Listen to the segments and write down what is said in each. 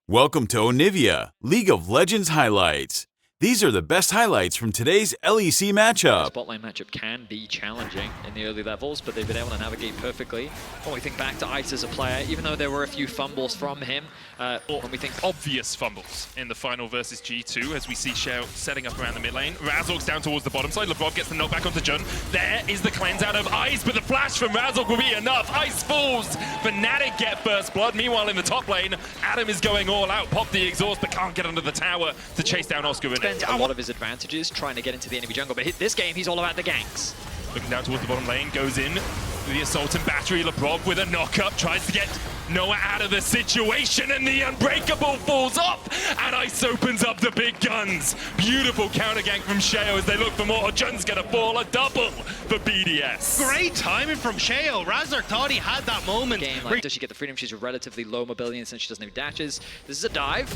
Welcome to Onivia, League of Legends highlights. These are the best highlights from today's LEC matchup. The spotline matchup can be challenging in the early levels, but they've been able to navigate perfectly. When we think back to Ice as a player, even though there were a few fumbles from him, when we think obvious fumbles in the final versus G2, as we see Shell setting up around the mid lane. Razork's down towards the bottom side. LeBron gets the knockback onto Jun. There is the cleanse out of Ice, but the flash from Razork will be enough. Ice falls. Fnatic get first blood. Meanwhile, in the top lane, Adam is going all out. Pop the exhaust, but can't get under the tower to chase down Oscar. Spends a lot of his advantages trying to get into the enemy jungle, but this game, he's all about the ganks. Looking down towards the bottom lane, goes in with the assault and battery. LeBron with a knock-up, tries to get Noah out of the situation, and the Unbreakable falls off, and Ice opens up the big guns. Beautiful counter gank from Sheo as they look for more. Jun's gonna fall, a double for BDS. Great timing from Sheo. Razork thought he had that moment. Does she get the freedom? She's a relatively low mobility since she doesn't have dashes. This is a dive.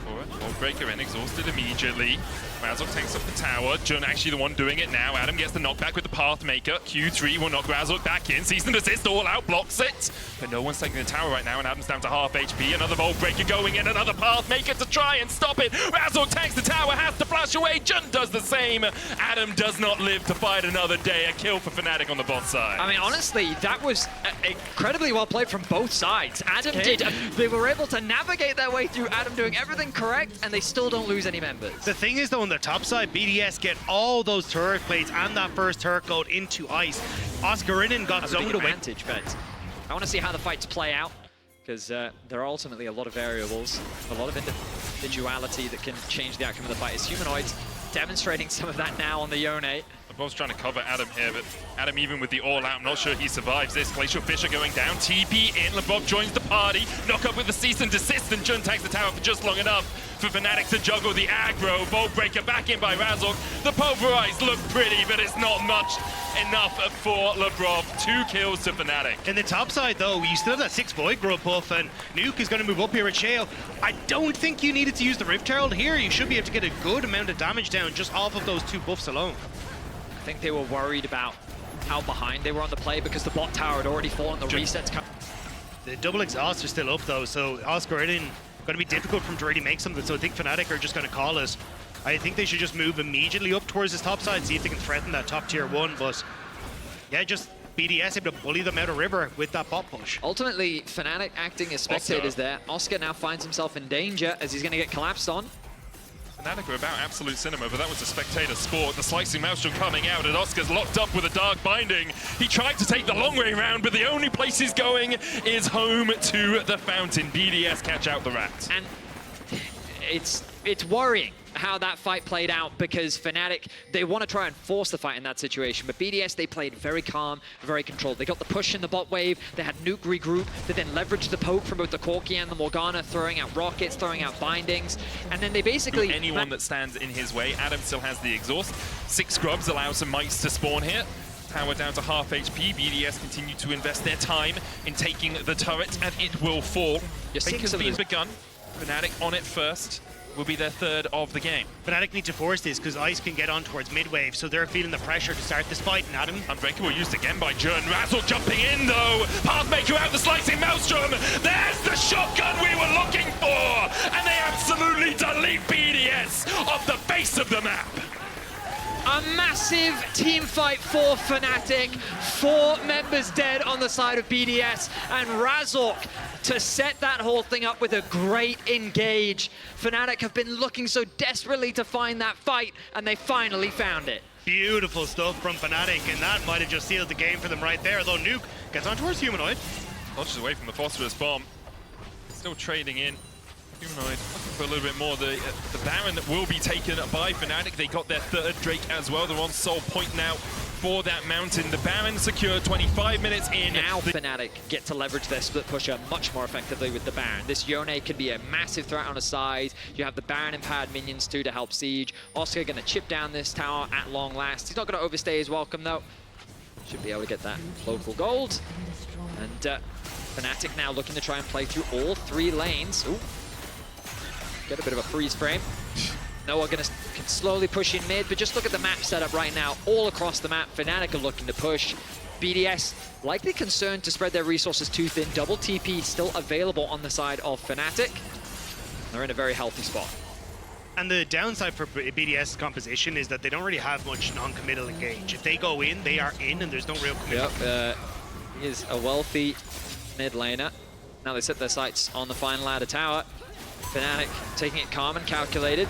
For it. Breaker in, exhausted immediately. Razork takes up the tower. Jun actually the one doing it now. Adam gets the knockback with the Pathmaker. Q3 will knock Razork back in. Cease and desist, all out, blocks it. But no one's taking the tower right now, and Adam's down to half HP. Another Vault Breaker going in, another Pathmaker to try and stop it. Razork tanks the tower, has to flash away. Jun does the same. Adam does not live to fight another day. A kill for Fnatic on the bot side. I mean, honestly, that was incredibly well played from both sides. Adam did. They were able to navigate their way through Adam doing everything correct, and they still don't lose any members. The thing is, though, on the top side, BDS get all those turret plates and that first turret goat into Ice. Oscarinin got zoned away. Advantage, but I want to see how the fights play out, because there are ultimately a lot of variables, a lot of individuality that can change the outcome of the fight. Is Humanoids demonstrating some of that now on the Yone. LeBron's trying to cover Adam here, but Adam, even with the all-out, I'm not sure he survives this. Glacial Fisher going down, TP in, LeBron joins the party, knock up with the cease and desist, and Jun takes the tower for just long enough for Fnatic to juggle the aggro. Vault Breaker back in by Razork. The pulverized look pretty, but it's not much enough for LeBron. 2 kills to Fnatic. In the top side, though, you still have that 6 Void Grub buff, and Nuke is going to move up here with Sheo. I don't think you needed to use the Rift Herald here. You should be able to get a good amount of damage down just off of those 2 buffs alone. I think they were worried about how behind they were on the play because the bot tower had already fallen, the resets come. The double exhaust are still up, though, so Oscarinin going to be difficult for him to really make something, so I think Fnatic are just going to call it. I think they should just move immediately up towards this top side, see if they can threaten that top tier 1, but yeah, just BDS able to bully them out of river with that bot push. Ultimately, Fnatic acting as spectators there. Oscar now finds himself in danger as he's going to get collapsed on. Fnatic are about absolute cinema, but that was a spectator sport. The slicing maelstrom coming out, and Oscar's locked up with a dark binding. He tried to take the long way around, but the only place he's going is home to the fountain. BDS catch out the rats. And it's worrying how that fight played out, because Fnatic, they want to try and force the fight in that situation, but BDS, they played very calm, very controlled. They got the push in the bot wave, they had Nuke regroup, they then leveraged the poke from both the Corki and the Morgana, throwing out rockets, throwing out bindings, and then they basically... Anyone that stands in his way, Adam still has the exhaust. 6 scrubs allow some mites to spawn here. Tower down to half HP. BDS continue to invest their time in taking the turret, and it will fall. Fake has been begun. Fnatic on it first. Will be their 3rd of the game. Fnatic need to force this because Ice can get on towards mid-wave, so they're feeling the pressure to start this fight. And Adam, Unbreakable used again by Jun. Razork jumping in though. Pathmaker out the slicing maelstrom. There's the shotgun we were looking for, and they absolutely delete BDS off the face of the map. A massive team fight for Fnatic. 4 members dead on the side of BDS, and Razork to set that whole thing up with a great engage. Fnatic have been looking so desperately to find that fight, and they finally found it. beautiful stuff from Fnatic, and that might have just sealed the game for them right there, though Nuke gets on towards Humanoid. Launches away from the phosphorus bomb. Still trading in. Humanoid looking for a little bit more. The Baron will be taken by Fnatic. They got their 3rd Drake as well. They're on Soul Point now for that mountain. The Baron secured 25 minutes in. Now Fnatic get to leverage their split pusher much more effectively with the Baron. This Yone could be a massive threat on a side. You have the Baron empowered minions too to help siege. Oscar going to chip down this tower at long last. He's not going to overstay his welcome though. Should be able to get that local gold. And Fnatic now looking to try and play through all 3 lanes. Ooh. Get a bit of a freeze frame. Noah can slowly push in mid, but just look at the map setup right now. All across the map, Fnatic are looking to push. BDS likely concerned to spread their resources too thin. Double TP still available on the side of Fnatic. They're in a very healthy spot. And the downside for BDS composition is that they don't really have much non-committal engage. If they go in, they are in, and there's no real committal. Yep, he is a wealthy mid laner. Now they set their sights on the final ladder tower. Fnatic taking it calm and calculated.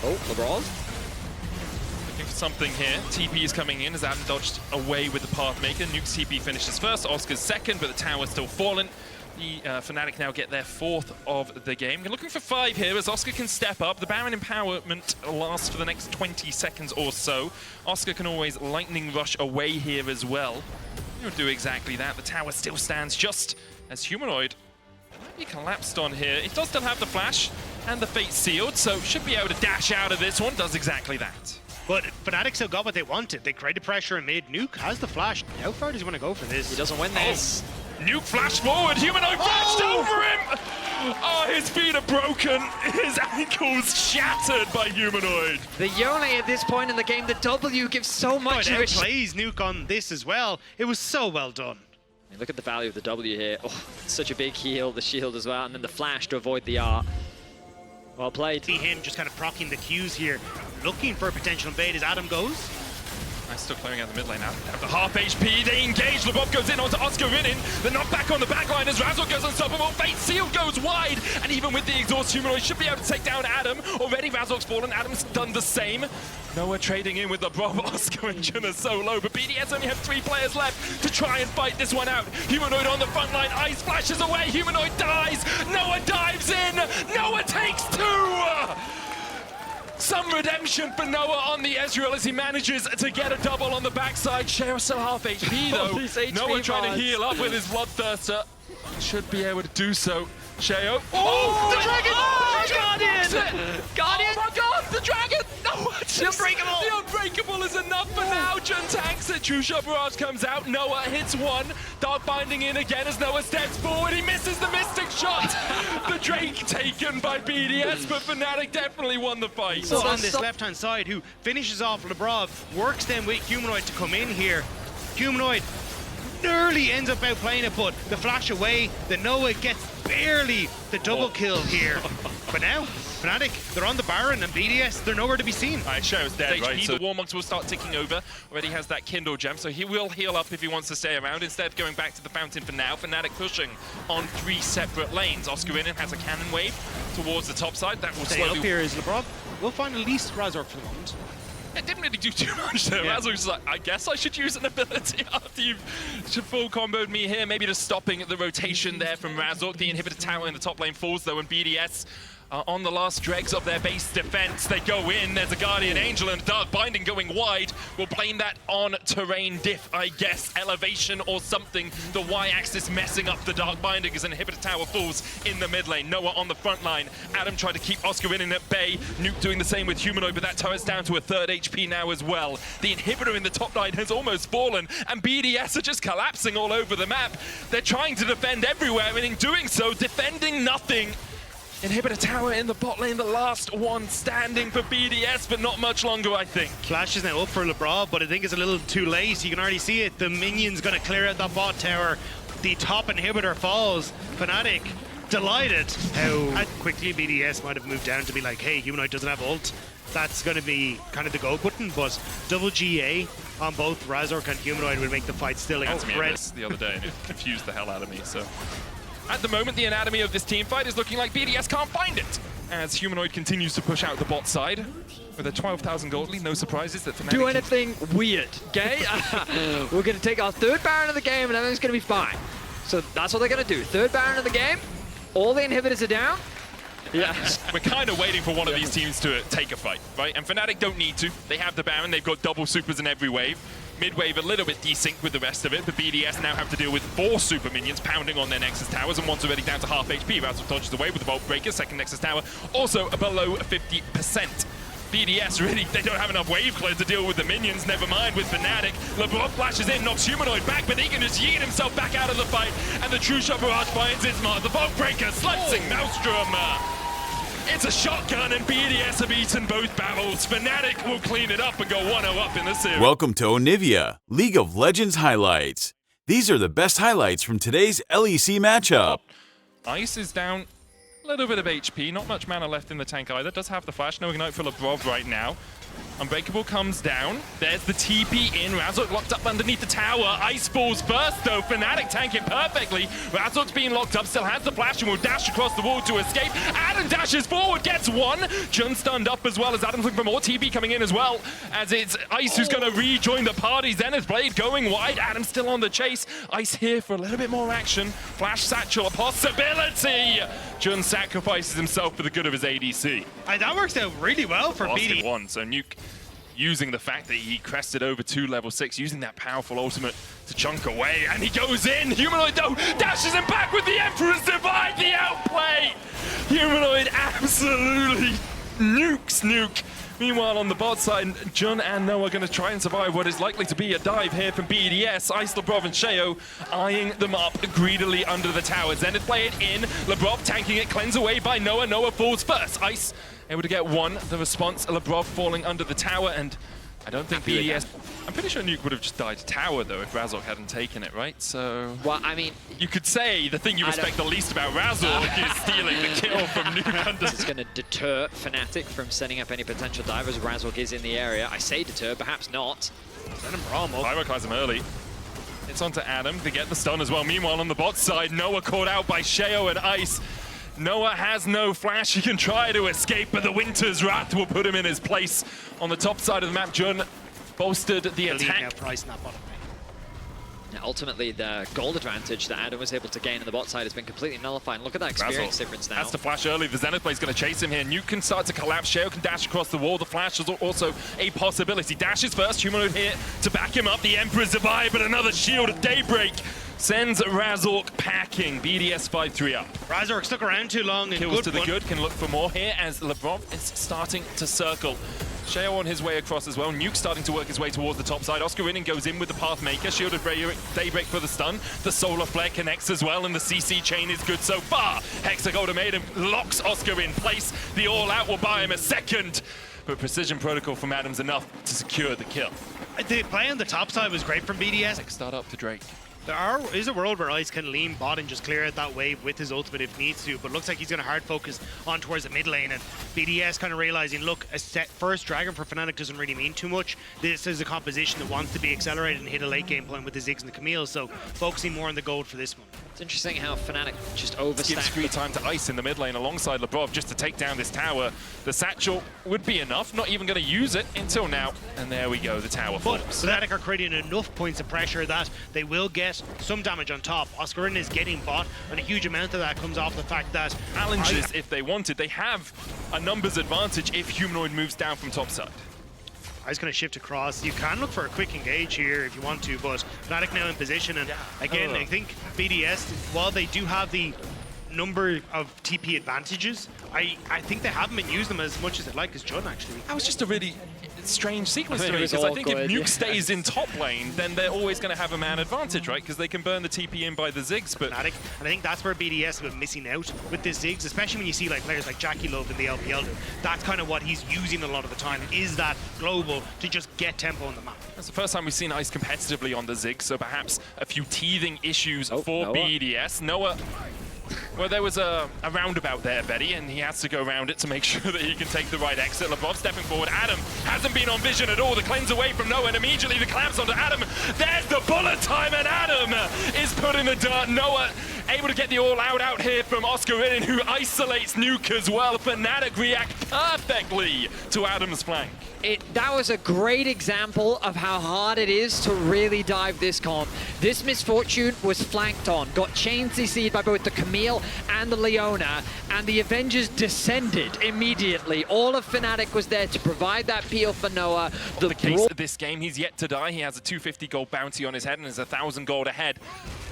Oh, LeBron. Looking for something here. TP is coming in as Adam dodged away with the Pathmaker. Nuke's TP finishes first, Oscar's second, but the tower's still fallen. The Fnatic now get their 4th of the game. We're looking for 5 here as Oscar can step up. The Baron empowerment lasts for the next 20 seconds or so. Oscar can always lightning rush away here as well. He'll do exactly that. The tower still stands just as Humanoid might be collapsed on here. It does still have the flash and the fate sealed, so should be able to dash out of this one. Does exactly that. But Fnatic still got what they wanted. They created pressure in mid. Nuke has the flash. How far does he want to go for this? He doesn't win this. Nuke flash forward, Humanoid flashed over him! Oh, his feet are broken, his ankles shattered by Humanoid. The Yone at this point in the game, the W gives so much. It outplays Nuke on this as well. It was so well done. Look at the value of the W here. Oh, such a big heal, the shield as well, and then the flash to avoid the R. Well played. See him just kind of proccing the Qs here, looking for a potential invade as Adam goes. Still clearing out the mid lane now. Have the half HP, they engage, LeBron goes in onto Oscar Rinnin. The knockback on the back line as Razzle goes unstoppable. Fate Seal goes wide, and even with the exhaust, Humanoid should be able to take down Adam. Already Razzle's fallen, Adam's done the same. Noah trading in with LeBron, Oscar and Jun are so low, but BDS only have 3 players left to try and fight this one out. Humanoid on the front line, Ice flashes away, Humanoid dies, Noah dives in, Noah takes 2! Some redemption for Noah on the Ezreal as he manages to get a double on the backside. Sheo still half HP though. Noah trying to heal up with his Bloodthirster. Should be able to do so. Sheo. Oh, the dragon! Oh, The Guardian! Guardian! Oh my god, the dragon! No, The Unbreakable! The Unbreakable is enough for now. Jun tanks it. True Shot Barrage comes out. Noah hits one. Dark Binding in again as Noah steps forward. He misses the Mystic Shot. The Drake taken by BDS, but Fnatic definitely won the fight. So on this left-hand side, who finishes off LeBron, works then with Humanoid to come in here. Humanoid nearly ends up outplaying it, but the flash away, the Noah gets barely the double kill here. But now, Fnatic, they're on the Baron, and BDS, they're nowhere to be seen. Alright, Sheo's dead, right? So the Warmogs will start ticking over. Already has that Kindle gem, so he will heal up if he wants to stay around. Instead, going back to the fountain for now. Fnatic pushing on 3 separate lanes. Oscar Rinnin has a cannon wave towards the top side. That will Stay up slowly... here is LeBron. We'll find at least Razork for the moment. It didn't really do too much there. Yeah. Razork was like, I guess I should use an ability after you've full comboed me here. Maybe just stopping the rotation there from Razork. The inhibitor tower in the top lane falls though, and BDS on the last dregs of their base defense. They go in, there's a Guardian Angel and Dark Binding going wide. We'll blame that on terrain diff, I guess, elevation or something. The Y-axis messing up the Dark Binding as an inhibitor tower falls in the mid lane. Noah on the front line. Adam tried to keep Oscar in at bay. Nuke doing the same with Humanoid, but that turret's down to a 3rd HP now as well. The inhibitor in the top line has almost fallen, and BDS are just collapsing all over the map. They're trying to defend everywhere, and in doing so, defending nothing. Inhibitor tower in the bot lane, the last one standing for BDS, but not much longer, I think. Flash is now up for LeBron, but I think it's a little too late. You can already see it. The minion's going to clear out that bot tower. The top inhibitor falls. Fnatic delighted how quickly BDS might have moved down to be like, hey, Humanoid doesn't have ult. That's going to be kind of the go button, but double GA on both Razork and Humanoid would make the fight still incredible. The other day, and it confused the hell out of me, so... At the moment, the anatomy of this team fight is looking like BDS can't find it, as Humanoid continues to push out the bot side. With a 12,000 gold lead, no surprises that Fnatic... Do anything weird, okay? We're going to take our 3rd Baron of the game and everything's going to be fine. So that's what they're going to do. 3rd Baron of the game, all the inhibitors are down. Yeah. We're kind of waiting for one of these teams to take a fight, right? And Fnatic don't need to. They have the Baron, they've got double supers in every wave. Mid-wave a little bit desynced with the rest of it, but BDS now have to deal with 4 super minions pounding on their Nexus towers, and one's already down to half HP. Razzle dodges away with the Bolt Breaker, second Nexus tower, also below 50%. BDS really, they don't have enough wave clear to deal with the minions, never mind with Fnatic. LeBron flashes in, knocks Humanoid back, but he can just yeet himself back out of the fight, and the True Shot Barrage finds its mark. The Bolt Breaker slicing Maelstrom. It's a shotgun, and BDS have eaten both barrels. Fnatic will clean it up and go 1-0 up in the series. Welcome to Onivia, League of Legends highlights. These are the best highlights from today's LEC matchup. Ice is down a little bit of HP, not much mana left in the tank either. Does have the flash, no ignite for Labrov right now. Unbreakable comes down. There's the TP in. Razork locked up underneath the tower. Ice falls first though. Fnatic tank it perfectly. Razork's being locked up, still has the flash and will dash across the wall to escape. Adam dashes forward, gets one. Jun stunned up as well as Adam's looking for more TP coming in as well. As it's Ice who's going to rejoin the party. Zenith Blade going wide. Adam still on the chase. Ice here for a little bit more action. Flash satchel, a possibility. Jun sacrifices himself for the good of his ADC. That works out really well for BD. One, so Nuke using the fact that he crested over to level 6, using that powerful ultimate to chunk away, and he goes in. Humanoid though dashes him back with the Emperor's Divide, the outplay. Humanoid absolutely nukes Nuke. Meanwhile, on the bot side, Jun and Noah are going to try and survive what is likely to be a dive here from BDS. Ice, Labrov, and Sheo eyeing them up greedily under the tower. Zenith play it in. Labrov tanking it, cleanse away by Noah. Noah falls first. Ice able to get one. The response, Labrov falling under the tower, and I don't think BDS... I'm pretty sure Nuke would have just died tower, though, if Razork hadn't taken it, right? So... Well, I mean... You could say the thing you respect the least about Razork is stealing the kill from Nuke under... This is going to deter Fnatic from setting up any potential divers. Razork is in the area. I say deter, perhaps not. Send him Romo. Pyroclasm early. It's onto Adam to get the stun as well. Meanwhile, on the bot side, Noah caught out by Sheo and Ice. Noah has no flash. He can try to escape, but the Winter's Wrath will put him in his place. On the top side of the map, Jun bolstered the attack. Now, ultimately, the gold advantage that Adam was able to gain on the bot side has been completely nullified. Look at that experience difference now. That's the flash early. The Zenith Blade's going to chase him here. Nuke can start to collapse. Sheo can dash across the wall. The flash is also a possibility. Dashes first. Humanoid here to back him up. The Emperor's Divide, but another shield of Daybreak sends Razork packing. BDS 5-3 up. Razork stuck around too long. And Kills to the good. Can look for more here as Labrov is starting to circle. Sheo on his way across as well. Nuke starting to work his way towards the top side. Oscar Rinning goes in with the Pathmaker. Shielded Daybreak for the stun. The Solar Flare connects as well, and the CC chain is good so far. Hexagolden Maiden locks Oscar in place. The All-Out will buy him a second. But Precision Protocol from Adam's enough to secure the kill. The play on the top side was great from BDS. Start up to Drake. There is a world where Ice can lean bot and just clear out that wave with his ultimate if needs to, but looks like he's going to hard focus on towards the mid lane, and BDS kind of realizing, look, a set first Dragon for Fnatic doesn't really mean too much. This is a composition that wants to be accelerated and hit a late game point with the Ziggs and the Camille, so focusing more on the gold for this one. It's interesting how Fnatic just overstacked. Gives free time to Ice in the mid lane alongside Labrov just to take down this tower. The satchel would be enough, not even going to use it until now, and there we go, the tower falls. Fnatic are creating enough points of pressure that they will get some damage on top. Oscarin is getting bot, and a huge amount of that comes off the fact that challenges, if they wanted, they have a numbers advantage if Humanoid moves down from top side. I was going to shift across. You can look for a quick engage here if you want to, but Fnatic now in position, and again, I think BDS, while they do have the number of TP advantages, I think they haven't been using them as much as they'd like as Jun, actually. That was just a really strange sequence to me, because I think if Nuke stays in top lane, then they're always going to have a man advantage, right? Because they can burn the TP in by the Ziggs, but... Fnatic, and I think that's where BDS have been missing out with the Ziggs, especially when you see like players like Jackie Love in the LPL. That's kind of what he's using a lot of the time, is that global to just get tempo on the map. That's the first time we've seen Ice competitively on the Ziggs, so perhaps a few teething issues for Noah. BDS. Noah... Well, there was a roundabout there, Betty, and he has to go around it to make sure that he can take the right exit. Labrov stepping forward. Adam hasn't been on vision at all. The cleanse away from Noah, and immediately the clamps onto Adam. There's the bullet time, and Adam is put in the dirt. Noah able to get the all-out out here from Oscar Rinning, who isolates Nuke as well. Fnatic react perfectly to Adam's flank. That was a great example of how hard it is to really dive this comp. This Misfortune was flanked on, got chain CC'd by both the Camille and the Leona, and the Avengers descended immediately. All of Fnatic was there to provide that peel for Noah. The case of this game, he's yet to die. He has a 250 gold bounty on his head and is 1,000 gold ahead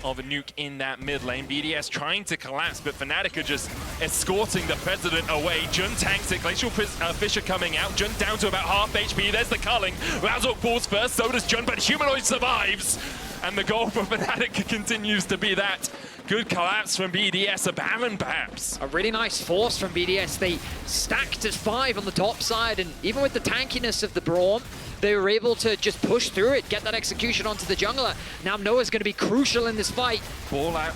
of a Nuke in that mid lane. BDS trying to collapse, but Fnatic are just escorting the President away. Jun tanks it. Glacial Fisher coming out. Jun down to about half HP. There's the culling. Razork falls first, so does Jun, but Humanoid survives. And the goal for Fnatic continues to be that Good collapse from BDS, a Baron perhaps. A really nice force from BDS. They stacked at 5 on the top side, and even with the tankiness of the Braum, they were able to just push through it, get that execution onto the jungler. Now Noah's going to be crucial in this fight. All out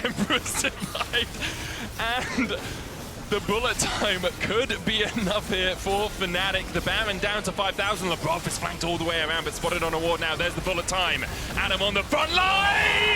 Emperor's Divide. And the bullet time could be enough here for Fnatic. The Baron down to 5,000. LeBron is flanked all the way around, but spotted on a ward now. There's the bullet time. Adam on the front line!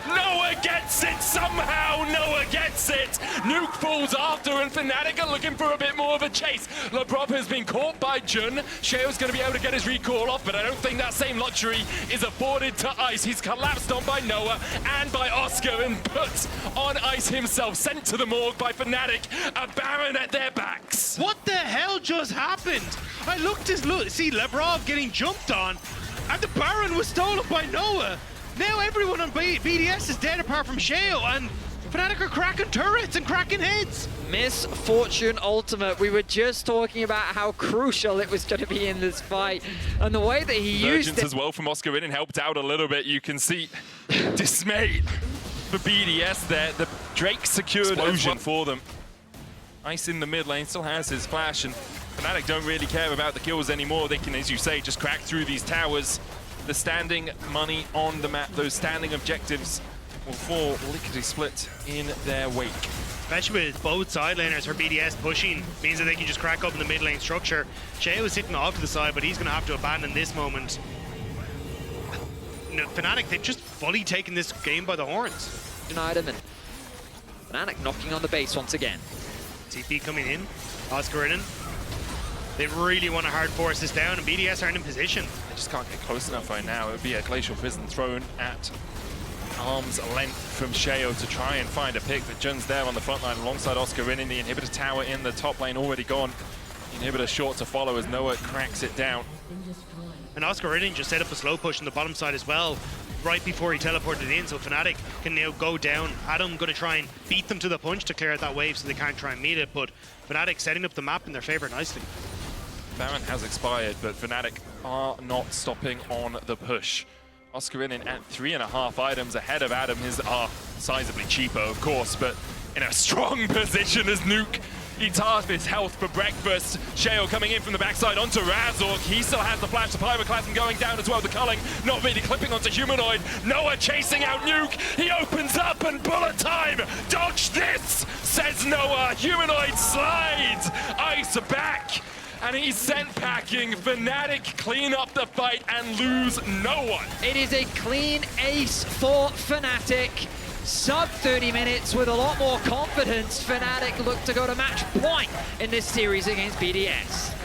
Noah gets it somehow. Noah gets it. Nuke falls after, and Fnatic are looking for a bit more of a chase. LeBron has been caught by Jun. Sheo's going to be able to get his recall off, but I don't think that same luxury is afforded to Ice. He's collapsed on by Noah and by Oscar and put on Ice himself. Sent to the morgue by Fnatic. A Baron at their backs. What the hell just happened? I looked to see Lebrov getting jumped on, and the Baron was stolen by Noah. Now everyone on BDS is dead apart from Sheo, and Fnatic are cracking turrets and cracking heads. Misfortune Ultimate. We were just talking about how crucial it was going to be in this fight, and the way that he used it as well from Oscar in and helped out a little bit. You can see dismay for BDS there. The Drake secured explosion for them. Ice in the mid lane still has his flash, and Fnatic don't really care about the kills anymore. They can, as you say, just crack through these towers. The standing money on the map, those standing objectives will fall lickety-split in their wake. Especially with both side laners for BDS pushing, means that they can just crack up in the mid lane structure. Sheo is sitting off to the side, but he's going to have to abandon this moment. Fnatic, they've just fully taken this game by the horns. Denied him, and Fnatic knocking on the base once again. TP coming in, Oscar in. They really want to hard force this down, and BDS aren't in position. They just can't get close enough right now. It would be a Glacial Prison thrown at arm's length from Sheo to try and find a pick, but Jun's there on the front line alongside Oscar in the inhibitor tower in the top lane already gone. The inhibitor short to follow as Noah cracks it down. And Oscar in just set up a slow push on the bottom side as well, right before he teleported in, so Fnatic can now go down. Adam going to try and beat them to the punch to clear out that wave so they can't try and meet it, but Fnatic setting up the map in their favor nicely. Baron has expired, but Fnatic are not stopping on the push. Oscar in at 3.5 items ahead of Adam. His are sizably cheaper, of course, but in a strong position as Nuke eats half his health for breakfast. Sheo coming in from the backside onto Razork. He still has the flash. The Pyroclasm going down as well. The culling not really clipping onto Humanoid. Noah chasing out Nuke. He opens up and bullet time. Dodge this, says Noah. Humanoid slides. Ice back. And he's sent packing. Fnatic clean up the fight and lose no one. It is a clean ace for Fnatic. Sub 30 minutes with a lot more confidence. Fnatic look to go to match point in this series against BDS.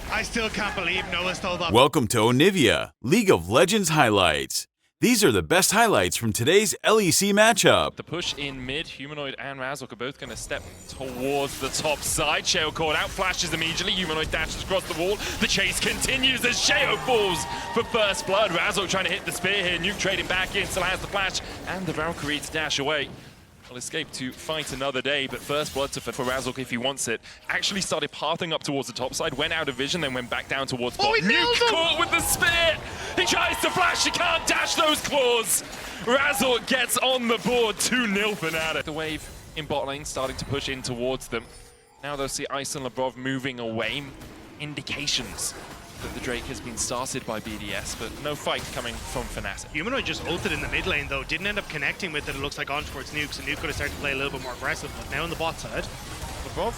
I still can't believe Noah stole that. Welcome to Onivia, League of Legends highlights. These are the best highlights from today's LEC matchup. The push in mid, Humanoid and Razork are both going to step towards the top side. Sheo caught out, flashes immediately. Humanoid dashes across the wall. The chase continues as Sheo falls for first blood. Razork trying to hit the spear here. Nuke trading back in, still has the flash and the Valkyrie to dash away. Will escape to fight another day, but first blood for Razork if he wants it. Actually started pathing up towards the top side, went out of vision, then went back down towards bot. Nuke caught with the spear! He tries to flash, he can't dash those claws! Razork gets on the board, 2-0 Fnatic. The wave in bot lane starting to push in towards them. Now they'll see Ice and Lebrov moving away. Indications that the Drake has been started by BDS, but no fight coming from Fnatic. Humanoid just ulted in the mid lane though, didn't end up connecting with it, it looks like on towards Nuke, so Nuke could have started to play a little bit more aggressive, but now on the bot side. Lebrov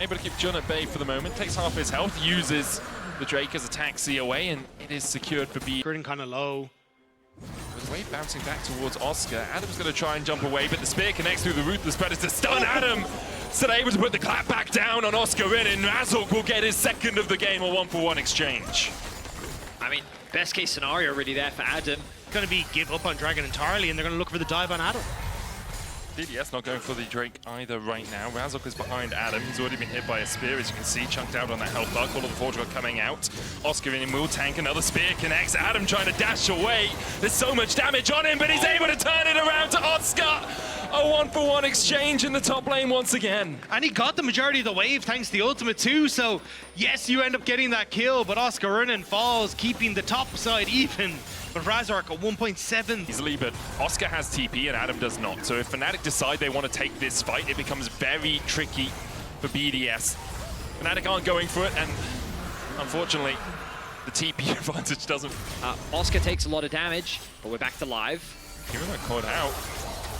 able to keep Jun at bay for the moment, takes half his health, uses the Drake as a taxi away, and it is secured for B. Skirting kind of low. With the wave bouncing back towards Oscar, Adam's going to try and jump away, but the spear connects through the Ruthless Predator. Stun Adam! Still able to put the clap back down on Oscar in, and Razork will get his second of the game, a 1-for-1 exchange. I mean, best case scenario really there for Adam. Going to be give up on Dragon entirely, and they're going to look for the dive on Adam. BDS not going for the Drake either right now. Razork is behind Adam. He's already been hit by a spear, as you can see, chunked out on that health bar. Call of the Forge God coming out. Oscar in will tank, another spear connects. Adam trying to dash away. There's so much damage on him, but he's able to turn it around to Oscar. A 1-for-1 exchange in the top lane once again. And he got the majority of the wave thanks to the ultimate too, so yes, you end up getting that kill, but Oscar Ernan falls, keeping the top side even. But Razork at 1.7. Easily, but Oscar has TP and Adam does not. So if Fnatic decide they want to take this fight, it becomes very tricky for BDS. Fnatic aren't going for it, and unfortunately, the TP advantage doesn't. Oscar takes a lot of damage, but we're back to live. Humanoid caught out.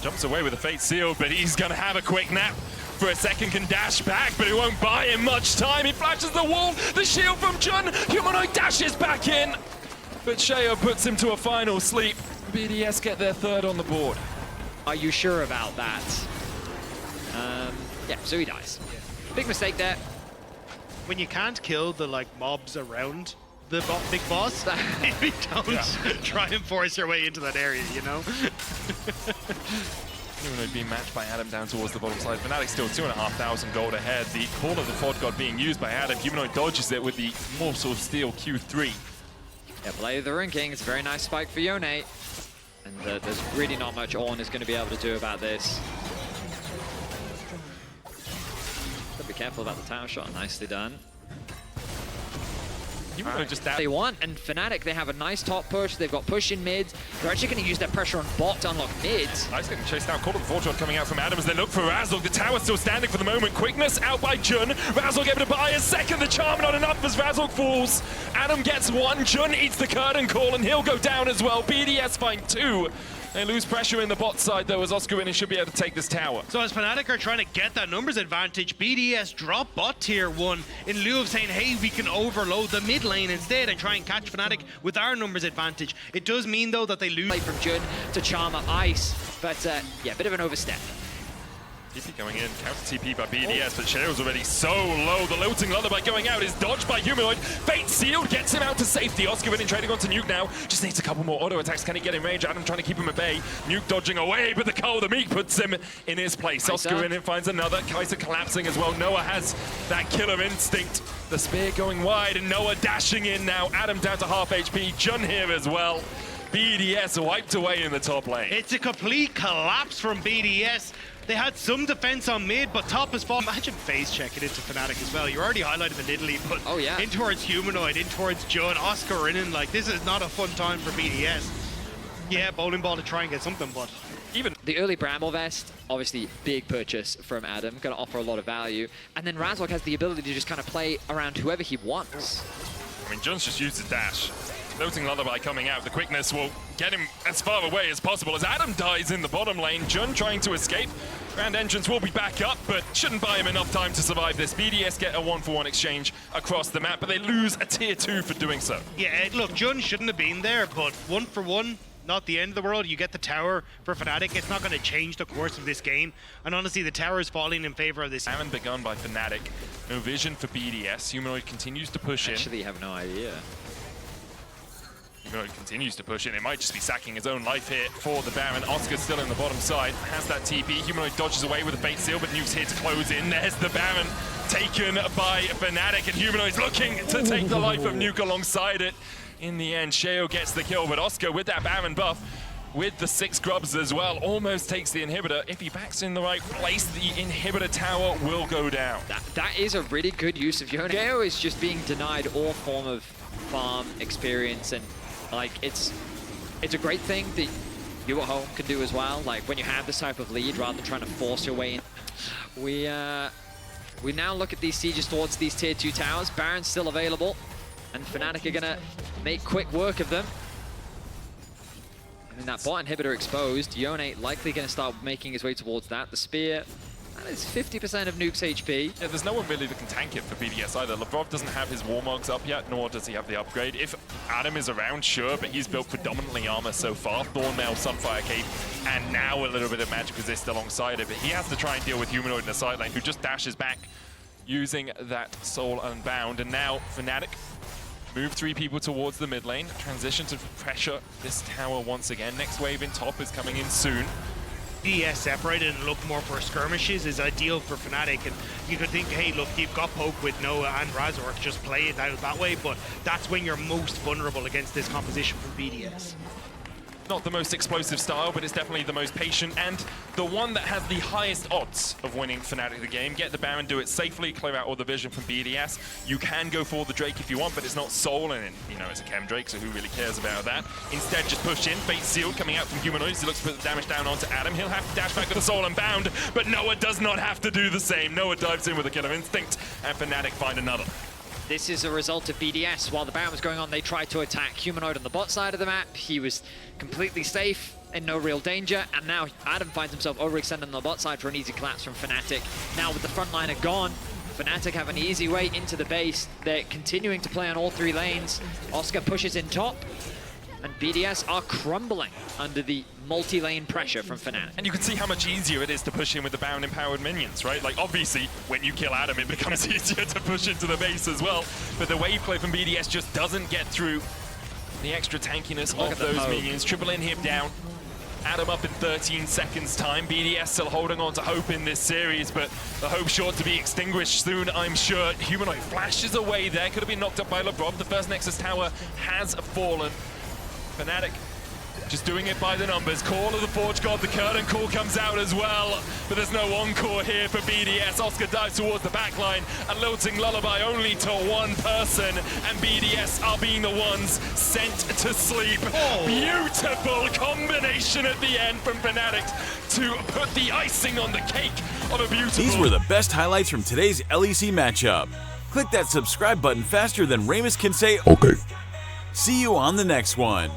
Jumps away with a Fate Seal, but he's going to have a quick nap. For a second can dash back, but it won't buy him much time. He flashes the wall, the shield from Jun. Humanoid dashes back in, but Sheo puts him to a final sleep. BDS get their third on the board. Are you sure about that? Yeah, so he dies. Big mistake there. When you can't kill the mobs around the big boss, maybe don't try and force your way into that area, you know? Humanoid being matched by Adam down towards the bottom side. Fnatic still 2,500 gold ahead. The Call of the Fod God being used by Adam. Humanoid dodges it with the Morsel of Steel Q3. Yeah, play of the Rune King. It's a very nice spike for Yone. And there's really not much Ornn is going to be able to do about this. Gotta be careful about the tower shot. Nicely done. Just that. They want, and Fnatic, they have a nice top push. They've got push in mids. They're actually going to use their pressure on bot to unlock mids. Nice getting chased out. Call of the Fortune coming out from Adam as they look for Razork. The tower still standing for the moment. Quickness out by Jun. Razork able to buy a second. The charm not enough as Razork falls. Adam gets one. Jun eats the curtain call, and he'll go down as well. BDS find two. They lose pressure in the bot side, though, as Oscar Winning should be able to take this tower. So as Fnatic are trying to get that numbers advantage, BDS drop bot tier 1 in lieu of saying, hey, we can overload the mid lane instead and try and catch Fnatic with our numbers advantage. It does mean, though, that they lose. Play from Jun to charm up Ice, but yeah, bit of an overstep. TP going in, counter TP by BDS, but Cheryl's already so low. The Lilting Lullaby going out is dodged by Humanoid. Fate Sealed gets him out to safety. Oscar Winning trading onto Nuke now. Just needs a couple more auto attacks. Can he get in range? Adam trying to keep him at bay. Nuke dodging away, but the Call of the Meek puts him in his place. Oscar Winning finds another. Kaiser collapsing as well. Noah has that killer instinct. The spear going wide, and Noah dashing in now. Adam down to half HP. Jun here as well. BDS wiped away in the top lane. It's a complete collapse from BDS. They had some defense on mid, but top is fall. Imagine phase checking into Fnatic as well. You already highlighted the Italy, but in towards Humanoid, in towards Jun, Oscar in, this is not a fun time for BDS. Yeah, bowling ball to try and get something, but even the early Bramble Vest, obviously big purchase from Adam, going to offer a lot of value. And then Razork has the ability to just kind of play around whoever he wants. I mean, Jun's just used his dash. Floating Lullaby coming out. The quickness will get him as far away as possible as Adam dies in the bottom lane. Jun trying to escape. Grand Entrance will be back up, but shouldn't buy him enough time to survive this. BDS get a 1-for-1 exchange across the map, but they lose a tier 2 for doing so. Yeah, look, Jun shouldn't have been there, but 1-for-1, not the end of the world. You get the tower for Fnatic. It's not going to change the course of this game. And honestly, the tower is falling in favor of this. Haven't begun by Fnatic. No vision for BDS. Humanoid continues to push in. Actually, have no idea. Humanoid continues to push in. It might just be sacking his own life here for the Baron. Oscar's still in the bottom side. Has that TP. Humanoid dodges away with a Fate Seal, but Nuke's here to close in. There's the Baron taken by Fnatic, and Humanoid's looking to take the life of Nuke alongside it. In the end, Sheo gets the kill, but Oscar with that Baron buff, with the 6 grubs as well, almost takes the inhibitor. If he backs in the right place, the inhibitor tower will go down. That is a really good use of Yone. Sheo is just being denied all form of farm experience, and it's a great thing that you at home can do as well. When you have this type of lead, rather than trying to force your way in. We now look at these sieges towards these tier 2 towers. Baron's still available, and Fnatic are gonna make quick work of them. And that bot inhibitor exposed. Yone likely gonna start making his way towards that. The spear. That is 50% of Nuke's HP. Yeah, there's no one really that can tank it for BDS either. Lavrov doesn't have his Warmogs up yet, nor does he have the upgrade. If Adam is around, sure, but he's built predominantly armor so far. Thornmail, Sunfire Cape, and now a little bit of Magic Resist alongside it. But he has to try and deal with Humanoid in the side lane, who just dashes back using that Soul Unbound. And now Fnatic move 3 people towards the mid lane, transition to pressure this tower once again. Next wave in top is coming in soon. BDS separated and look more for skirmishes is ideal for Fnatic, and you could think, hey, look, you've got poke with Noah and Razork, just play it out that way, but that's when you're most vulnerable against this composition from BDS. not the most explosive style, but it's definitely the most patient and the one that has the highest odds of winning Fnatic the game. Get the Baron, do it safely, clear out all the vision from BDS. You can go for the Drake if you want, but it's not Soul, and you know, it's a Chem Drake, so who really cares about that? Instead, just push in, Fate Sealed coming out from Humanoids. He looks to put the damage down onto Adam. He'll have to dash back with the Soul Unbound, but Noah does not have to do the same. Noah dives in with a Killer Instinct, and Fnatic find another. This is a result of BDS. While the Baron was going on, they tried to attack Humanoid on the bot side of the map. He was completely safe, in no real danger, and now Adam finds himself overextended on the bot side for an easy collapse from Fnatic. Now with the frontliner gone, Fnatic have an easy way into the base. They're continuing to play on all 3 lanes. Oscar pushes in top, and BDS are crumbling under the multi-lane pressure from Fnatic. And you can see how much easier it is to push in with the Baron-empowered minions, right? Like, obviously, when you kill Adam, it becomes easier to push into the base as well. But the wave play from BDS just doesn't get through the extra tankiness of those minions. Triple inhib down. Adam up in 13 seconds time. BDS still holding on to hope in this series, but the hope short to be extinguished soon, I'm sure. Humanoid flashes away there. Could have been knocked up by LeBron. The first Nexus tower has fallen. Fnatic just doing it by the numbers. Call of the Forge God, the curtain call comes out as well, but there's no encore here for BDS. Oscar dives towards the backline, a lilting lullaby only to one person, and BDS are being the ones sent to sleep. Beautiful combination at the end from Fnatic to put the icing on the cake of a beautiful... These were the best highlights from today's LEC matchup. Click that subscribe button faster than Ramus can say okay. See you on the next one.